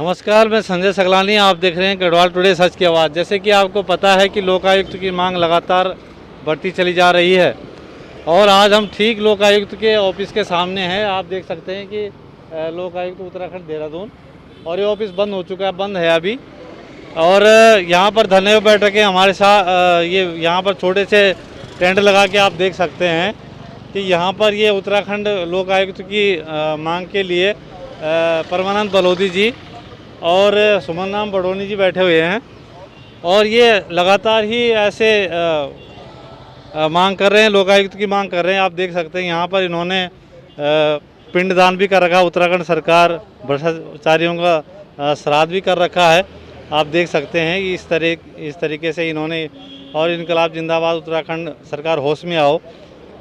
नमस्कार, मैं संजय सकलानी। आप देख रहे हैं गढ़वाल टुडे सच की आवाज़। जैसे कि आपको पता है कि लोकायुक्त की मांग लगातार बढ़ती चली जा रही है और आज हम ठीक लोकायुक्त के ऑफिस के सामने हैं। आप देख सकते हैं कि लोकायुक्त उत्तराखंड देहरादून, और ये ऑफिस बंद हो चुका है, बंद है अभी। और यहाँ पर धन्यवाद बैठकें हमारे साथ, ये यहाँ पर छोटे से टेंट लगा के आप देख सकते हैं कि यहाँ पर ये उत्तराखंड लोकायुक्त की मांग के लिए परमानंद बलोदी जी और सुमन नाम बडोनी जी बैठे हुए हैं और ये लगातार ही ऐसे मांग कर रहे हैं, लोकायुक्त की मांग कर रहे हैं। आप देख सकते हैं यहाँ पर इन्होंने पिंडदान भी कर रखा है। उत्तराखंड सरकार भ्रष्टाचारियों का श्राद्ध भी कर रखा है। आप देख सकते हैं कि इस तरीके से इन्होंने, और इनकलाब जिंदाबाद, उत्तराखंड सरकार होश में आओ।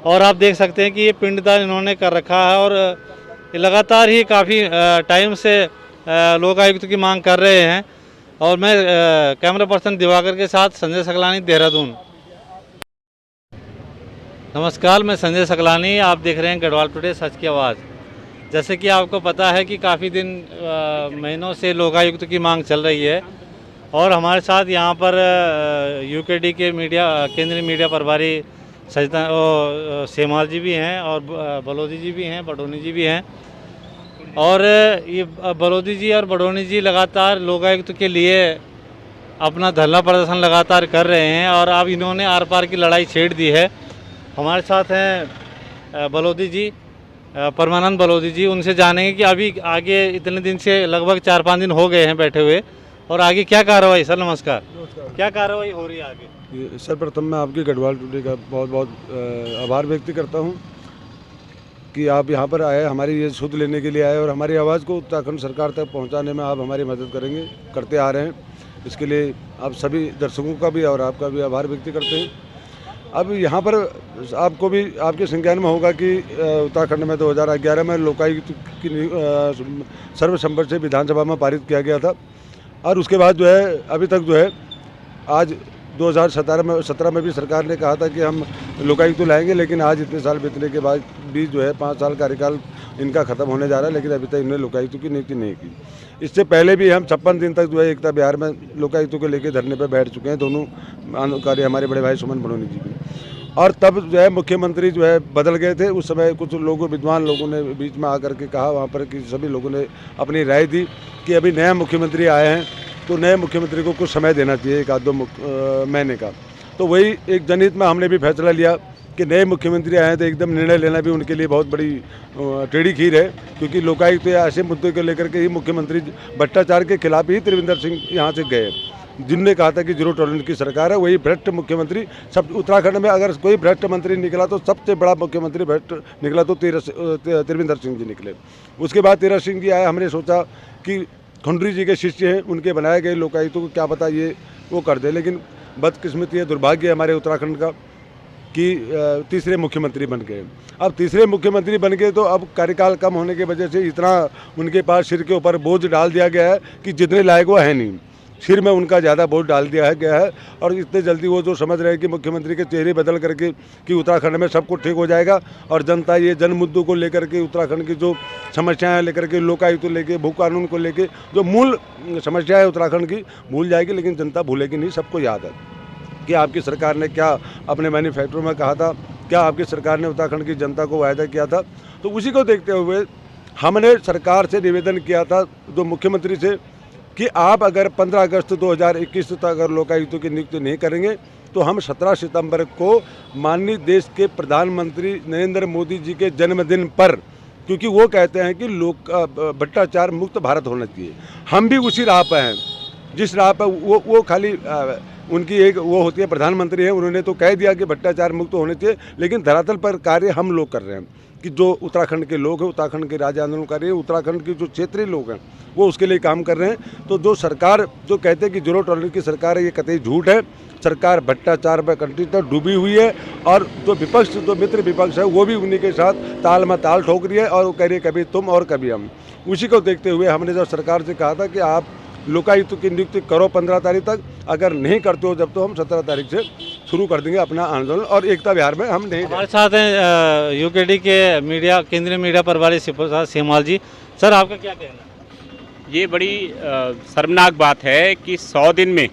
और आप देख सकते हैं कि ये पिंडदान इन्होंने कर रखा है और लगातार ही काफ़ी टाइम से लोकायुक्त की मांग कर रहे हैं। और मैं कैमरा पर्सन दिवाकर के साथ संजय सकलानी, देहरादून। नमस्कार, मैं संजय सकलानी। आप देख रहे हैं गढ़वाल टुडे सच की आवाज़। जैसे कि आपको पता है कि काफ़ी दिन महीनों से लोकायुक्त की मांग चल रही है और हमारे साथ यहाँ पर यूकेडी के केंद्रीय मीडिया प्रभारी सेमाल जी भी हैं और बलोदी जी भी हैं, बडोनी जी भी हैं। और ये बलोदी जी और बडोनी जी लगातार लोकायुक्त के लिए अपना धरना प्रदर्शन लगातार कर रहे हैं और अब इन्होंने आर पार की लड़ाई छेड़ दी है। हमारे साथ हैं बलोदी जी, परमानंद बलोदी जी। उनसे जानेंगे कि अभी आगे इतने दिन से लगभग 4-5 दिन हो गए हैं बैठे हुए, और आगे क्या कार्रवाई। सर नमस्कार। क्या कार्रवाई हो रही है आगे? सर, प्रथम मैं आपकी गढ़वाल टुडे का बहुत बहुत आभार व्यक्त करता हूं कि आप यहां पर आए, हमारी ये सुध लेने के लिए आए और हमारी आवाज़ को उत्तराखंड सरकार तक पहुंचाने में आप हमारी मदद करते आ रहे हैं। इसके लिए आप सभी दर्शकों का भी और आपका भी आभार व्यक्त करते हैं। अब यहाँ पर आपको भी आपके संज्ञान में होगा कि उत्तराखंड में 2011 में लोकायुक्त की सर्वसम्मति से विधानसभा में पारित किया गया था और उसके बाद जो है अभी तक जो है आज 2017 में भी सरकार ने कहा था कि हम लोकायुक्त तो लाएंगे, लेकिन आज इतने साल बीतने के बाद भी जो है 5 साल कार्यकाल इनका ख़त्म होने जा रहा है, लेकिन अभी तक इन्होंने लोकायुक्त की नियुक्ति नहीं की। इससे पहले भी हम 56 दिन तक जो है एकता बिहार में लोकायुक्त को लेकर धरने पर बैठ चुके हैं, दोनों कार्य हमारे बड़े भाई सुमन बडोनी जी भी। और तब जो है मुख्यमंत्री जो है बदल गए थे। उस समय कुछ लोगों, विद्वान लोगों ने बीच में आकर के कहा वहाँ पर कि सभी लोगों ने अपनी राय दी कि अभी नया मुख्यमंत्री आए हैं तो नए मुख्यमंत्री को कुछ समय देना चाहिए, 1-2 महीने का। तो वही एक जनहित में हमने भी फैसला लिया कि नए मुख्यमंत्री आए हैं तो एकदम निर्णय लेना भी उनके लिए बहुत बड़ी टेढ़ी खीर है, क्योंकि लोकायुक्त ऐसे मुद्दे को लेकर के ही मुख्यमंत्री भ्रष्टाचार के खिलाफ ही त्रिवेंद्र सिंह यहाँ से गए, जिनने कहा था कि जीरो टॉलरेंस की सरकार है। वही भ्रष्ट मुख्यमंत्री सब उत्तराखंड में अगर कोई भ्रष्ट मंत्री निकला तो सबसे बड़ा मुख्यमंत्री भ्रष्ट निकला तो त्रिवेंद्र सिंह जी निकले। उसके बाद तीरथ सिंह जी आए। हमने सोचा कि खंडूरी जी के शिष्य हैं, उनके बनाए गए लोकायुक्तों को क्या पता ये वो कर दे, लेकिन बदकिस्मती है, दुर्भाग्य है हमारे उत्तराखंड का कि तीसरे मुख्यमंत्री बन गए। अब तीसरे मुख्यमंत्री बन गए तो अब कार्यकाल कम होने की वजह से इतना उनके पास सिर के ऊपर बोझ डाल दिया गया है कि जितने लायक वो है नहीं, सिर में उनका ज़्यादा बोझ डाल दिया गया है। और इतने जल्दी वो जो समझ रहे हैं कि मुख्यमंत्री के चेहरे बदल करके कि उत्तराखंड में सब कुछ ठीक हो जाएगा और जनता ये जन मुद्दों को लेकर के, उत्तराखंड की जो समस्याएं लेकर के, लोकायुक्त को लेके, भू कानून को लेके जो मूल समस्या है उत्तराखंड की, भूल जाएगी। लेकिन जनता भूलेगी नहीं, सबको याद है कि आपकी सरकार ने क्या अपने मैनिफेस्टो में कहा था, क्या आपकी सरकार ने उत्तराखंड की जनता को वायदा किया था। तो उसी को देखते हुए हमने सरकार से निवेदन किया था, जो मुख्यमंत्री से, कि आप अगर 15 अगस्त 2021 तक अगर लोकायुक्तों की नियुक्ति नहीं करेंगे तो हम 17 सितंबर को माननीय देश के प्रधानमंत्री नरेंद्र मोदी जी के जन्मदिन पर, क्योंकि वो कहते हैं कि भ्रष्टाचार मुक्त भारत होना चाहिए, हम भी उसी राह पर हैं जिस राह पर वो खाली उनकी एक वो होती है, प्रधानमंत्री है, उन्होंने तो कह दिया कि भ्रष्टाचार मुक्त होने चाहिए, लेकिन धरातल पर कार्य हम लोग कर रहे हैं कि जो उत्तराखंड के लोग हैं, उत्तराखंड के राज्य आंदोलनकारी, उत्तराखंड के जो क्षेत्रीय लोग हैं वो उसके लिए काम कर रहे हैं। तो जो सरकार जो कहते हैं कि जीरो टॉलरेंस की सरकार है, ये कतई झूठ है। सरकार भ्रष्टाचार में कंटिन्यू डूबी हुई है और जो विपक्ष, जो मित्र विपक्ष है, वो भी उन्हीं के साथ ताल में ताल ठोक रही है और वो कह रही है कभी तुम और कभी हम। उसी को देखते हुए हमने जब सरकार से कहा था कि आप लोकायुक्त की नियुक्ति करो 15 तारीख तक, अगर नहीं करते हो जब तो हम 17 तारीख से शुरू कर देंगे अपना आंदोलन और एकता बिहार में हम नहीं। हमारे साथ हैं यूकेडी के केंद्रीय मीडिया प्रभारी सेमाल जी। सर आपका क्या कहना है? ये बड़ी शर्मनाक बात है कि 100 दिन में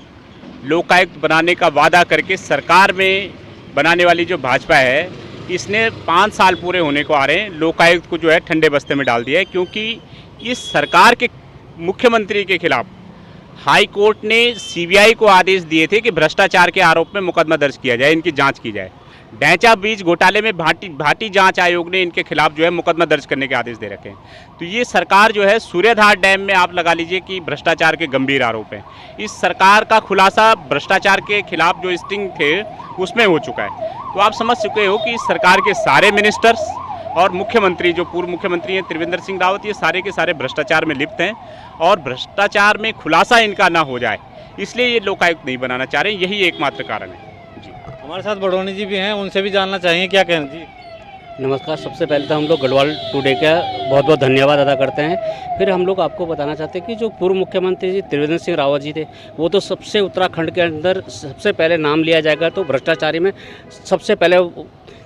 लोकायुक्त बनाने का वादा करके सरकार में बनाने वाली जो भाजपा है, इसने 5 साल पूरे होने को आ रहे हैं, लोकायुक्त को जो है ठंडे बस्ते में डाल दिया है। क्योंकि इस सरकार के मुख्यमंत्री के खिलाफ हाई कोर्ट ने सीबीआई को आदेश दिए थे कि भ्रष्टाचार के आरोप में मुकदमा दर्ज किया जाए, इनकी जांच की जाए। ढैंचा बीज घोटाले में भाटी जांच आयोग ने इनके खिलाफ जो है मुकदमा दर्ज करने के आदेश दे रखे हैं। तो ये सरकार जो है, सूर्यधार डैम में आप लगा लीजिए कि भ्रष्टाचार के गंभीर आरोप हैं। इस सरकार का खुलासा भ्रष्टाचार के खिलाफ जो स्टिंग थे उसमें हो चुका है। तो आप समझ चुके हो कि इस सरकार के सारे मिनिस्टर्स और मुख्यमंत्री, जो पूर्व मुख्यमंत्री हैं त्रिवेंद्र सिंह रावत, ये सारे के सारे भ्रष्टाचार में लिप्त हैं और भ्रष्टाचार में खुलासा इनका ना हो जाए, इसलिए ये लोकायुक्त नहीं बनाना चाह रहे हैं। यही एकमात्र कारण है जी। हमारे साथ बडोनी जी भी हैं, उनसे भी जानना चाहिए, क्या कहें जी। नमस्कार। सबसे पहले तो हम लोग गढ़वाल टुडे का बहुत बहुत धन्यवाद अदा करते हैं। फिर हम लोग आपको बताना चाहते हैं कि जो पूर्व मुख्यमंत्री जी त्रिवेंद्र सिंह रावत जी थे, वो तो सबसे उत्तराखंड के अंदर सबसे पहले नाम लिया जाएगा तो भ्रष्टाचारी में सबसे पहले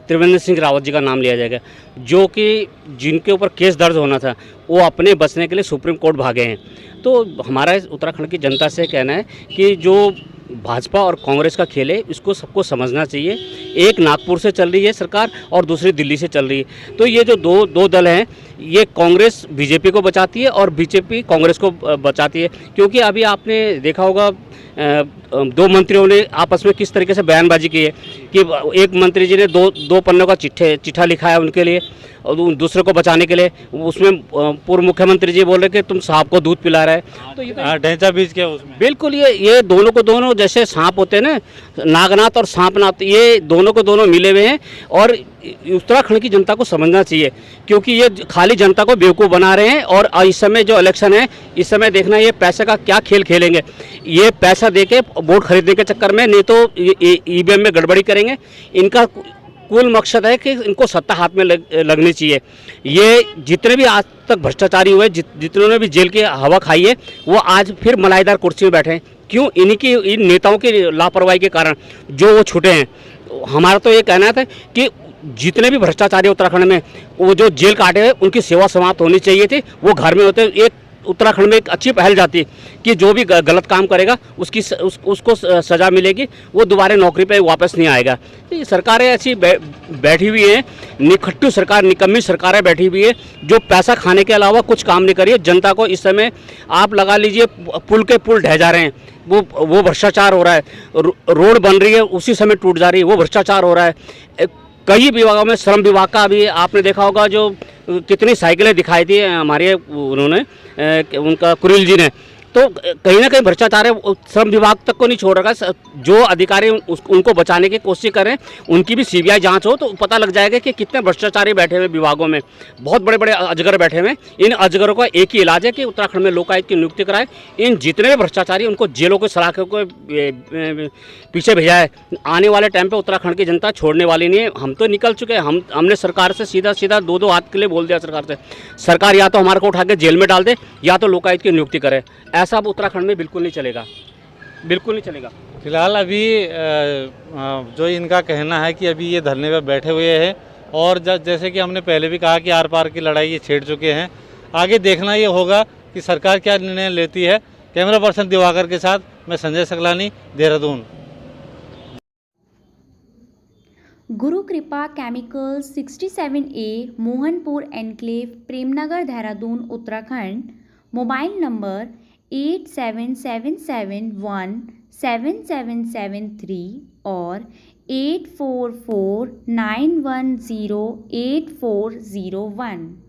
त्रिवेंद्र सिंह रावत जी का नाम लिया जाएगा, जो कि जिनके ऊपर केस दर्ज होना था वो अपने बचने के लिए सुप्रीम कोर्ट भागे हैं। तो हमारा उत्तराखंड की जनता से कहना है कि जो भाजपा और कांग्रेस का खेल है, इसको सबको समझना चाहिए। एक नागपुर से चल रही है सरकार और दूसरी दिल्ली से चल रही है। तो ये जो दो दल हैं, ये कांग्रेस बीजेपी को बचाती है और बीजेपी कांग्रेस को बचाती है। क्योंकि अभी आपने देखा होगा दो मंत्रियों ने आपस में किस तरीके से बयानबाजी की है कि एक मंत्री जी ने दो पन्नों का चिट्ठा लिखा है उनके लिए और दूसरे को बचाने के लिए। उसमें पूर्व मुख्यमंत्री जी बोल रहे कि तुम सांप को दूध पिला रहे हैं। तो ये ढैंचा बीज क्या उसमें बिल्कुल ये दोनों को दोनों जैसे सांप होते हैं ना, नागनाथ और सांपनाथ, ये दोनों को दोनों मिले हुए हैं। और उत्तराखंड की जनता को समझना चाहिए, क्योंकि ये खाली जनता को बेवकूफ़ बना रहे हैं। और इस समय जो इलेक्शन है, इस समय देखना ये पैसे का क्या खेल खेलेंगे। ये पैसा देके वोट खरीदने के चक्कर में, नहीं तो ईवीएम में गड़बड़ी करेंगे। इनका कुल मकसद है कि इनको सत्ता हाथ में लगनी चाहिए। ये जितने भी आज तक भ्रष्टाचारी हुए, जितनों ने भी जेल की हवा खाई है, वो आज फिर मलाईदार कुर्सी में बैठे हैं। क्यों? इन नेताओं की लापरवाही के कारण जो वो छूटे हैं। हमारा तो ये कहना था कि जितने भी भ्रष्टाचारी उत्तराखंड में, वो जो जेल काटे हैं, उनकी सेवा समाप्त होनी चाहिए थी। वो घर में होते। एक उत्तराखंड में एक अच्छी पहल जाती कि जो भी गलत काम करेगा उसको सज़ा मिलेगी, वो दोबारा नौकरी पे वापस नहीं आएगा। ये सरकारें ऐसी बैठी हुई हैं, निखट्टू सरकार, निकम्मी सरकारें बैठी हुई है, जो पैसा खाने के अलावा कुछ काम नहीं कर रही है। जनता को इस समय आप लगा लीजिए, पुल के पुल ढह जा रहे हैं, वो भ्रष्टाचार हो रहा है। रोड बन रही है, उसी समय टूट जा रही है, वो भ्रष्टाचार हो रहा है। कई विभागों में, श्रम विभाग का अभी आपने देखा होगा, जो कितनी साइकिलें दिखाई थी हमारे उन्होंने उनका कुरिल जी ने, तो कहीं ना कहीं भ्रष्टाचार है। श्रम विभाग तक को नहीं छोड़ रखा। जो अधिकारी उनको बचाने की कोशिश करें, उनकी भी सीबीआई जांच हो तो पता लग जाएगा कि कितने भ्रष्टाचारी बैठे हुए विभागों में। बहुत बड़े बड़े अजगर बैठे हुए। इन अजगरों का एक ही इलाज है कि उत्तराखंड में लोकायुक्त की नियुक्ति कराए। इन जितने भी भ्रष्टाचारी, उनको जेलों के सलाखों को पीछे भेजा है। आने वाले टाइम पे उत्तराखंड की जनता छोड़ने वाली नहीं है। हम तो निकल चुके हैं। हमने सरकार से सीधा दो हाथ के लिए बोल दिया सरकार से, सरकार या तो हमारे को उठा के जेल में डाल दे या तो लोकायुक्त की नियुक्ति करे। ऐसा अब उत्तराखंड में बिल्कुल नहीं चलेगा, बिल्कुल नहीं चलेगा। फिलहाल अभी जो इनका कहना है कि अभी ये धरने पर बैठे हुए हैं और जैसे कि हमने पहले भी कहा कि आर पार की लड़ाई ये छेड़ चुके हैं। आगे देखना ये होगा कि सरकार क्या निर्णय लेती है। कैमरा पर्सन दिवाकर के साथ मैं संजय सकलानी, देहरादून। गुरु कृपा chemicals 67A Mohanpur enclave Premnagar Dehradun Uttarakhand. Mobile number 8777177773 और 8449108401।